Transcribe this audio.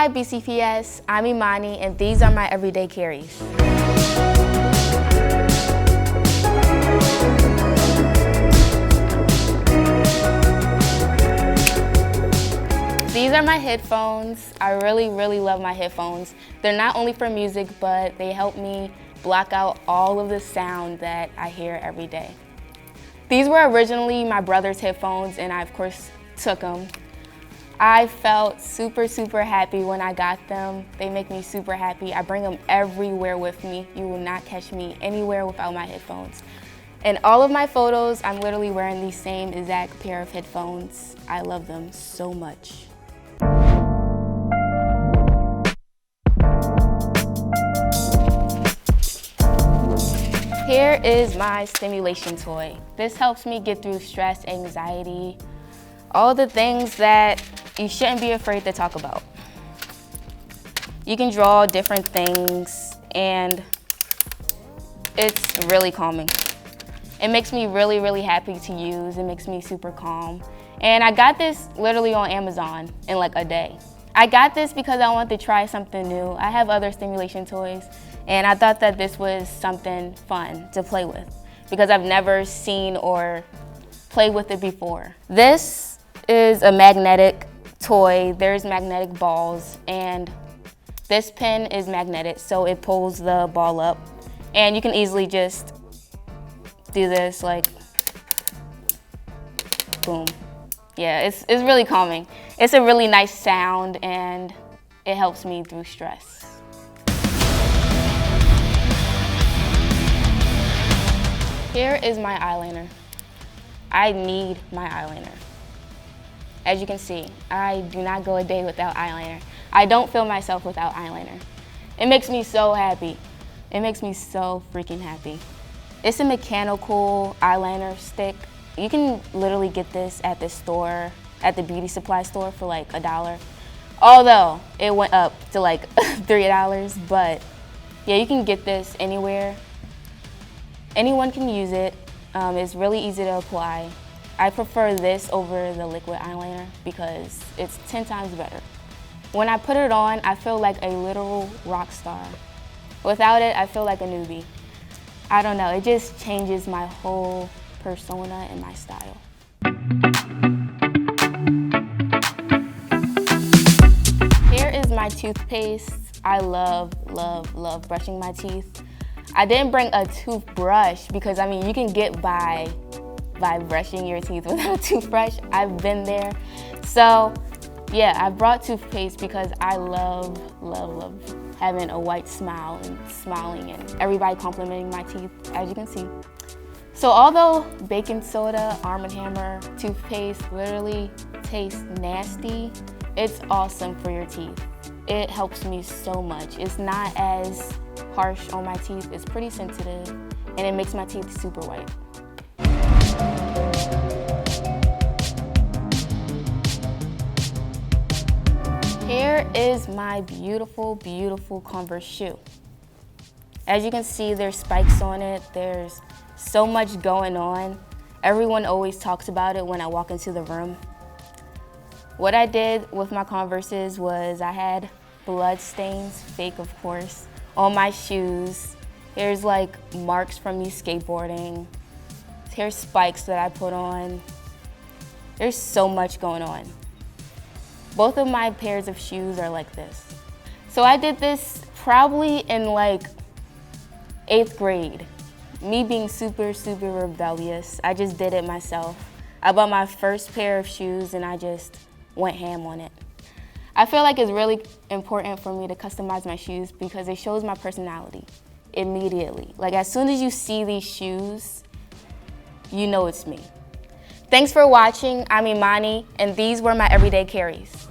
Hi BCPS, I'm Emoni, and these are my everyday carries. These are my headphones. I really love my headphones. They're not only for music, but they help me block out all of the sound that I hear every day. These were originally my brother's headphones, and I of course took them. I felt super happy when I got them. They make me super happy. I bring them everywhere with me. You will not catch me anywhere without my headphones. In all of my photos, I'm literally wearing the same exact pair of headphones. I love them so much. Here is my stimulation toy. This helps me get through stress, anxiety, all the things that you shouldn't be afraid to talk about. You can draw different things and it's really calming. It makes me really happy to use. It makes me super calm. And I got this literally on Amazon in like a day. I got this because I wanted to try something new. I have other stimulation toys and I thought that this was something fun to play with because I've never seen or played with it before. This is a magnetic toy. There's magnetic balls and this pin is magnetic, so it pulls the ball up and you can easily just do this like boom. Yeah, it's really calming. It's a really nice sound and it helps me through stress. Here is my eyeliner. I need my eyeliner. As you can see, I do not go a day without eyeliner. I don't feel myself without eyeliner. It makes me so happy. It makes me so freaking happy. It's a mechanical eyeliner stick. You can literally get this at the store, at the beauty supply store for like $1. Although it went up to like $3, but yeah, you can get this anywhere. Anyone can use it. It's really easy to apply. I prefer this over the liquid eyeliner because it's 10 times better. When I put it on, I feel like a literal rock star. Without it, I feel like a newbie. I don't know, it just changes my whole persona and my style. Here is my toothpaste. I love brushing my teeth. I didn't bring a toothbrush because I mean, you can get by brushing your teeth without a toothbrush. I've been there. So yeah, I brought toothpaste because I love having a white smile and smiling and everybody complimenting my teeth, as you can see. So although baking soda, Arm & Hammer, toothpaste literally tastes nasty, it's awesome for your teeth. It helps me so much. It's not as harsh on my teeth. It's pretty sensitive and it makes my teeth super white. Here is my beautiful Converse shoe. As you can see, there's spikes on it. There's so much going on. Everyone always talks about it when I walk into the room. What I did with my Converses was I had blood stains, fake of course, on my shoes. There's like marks from me skateboarding. Here's spikes that I put on. There's so much going on. Both of my pairs of shoes are like this. So I did this probably in like 8th grade. Me being super rebellious, I just did it myself. I bought my first pair of shoes and I just went ham on it. I feel like it's really important for me to customize my shoes because it shows my personality immediately. Like as soon as you see these shoes, you know it's me. Thanks for watching. I'm Emoni, and these were my everyday carries.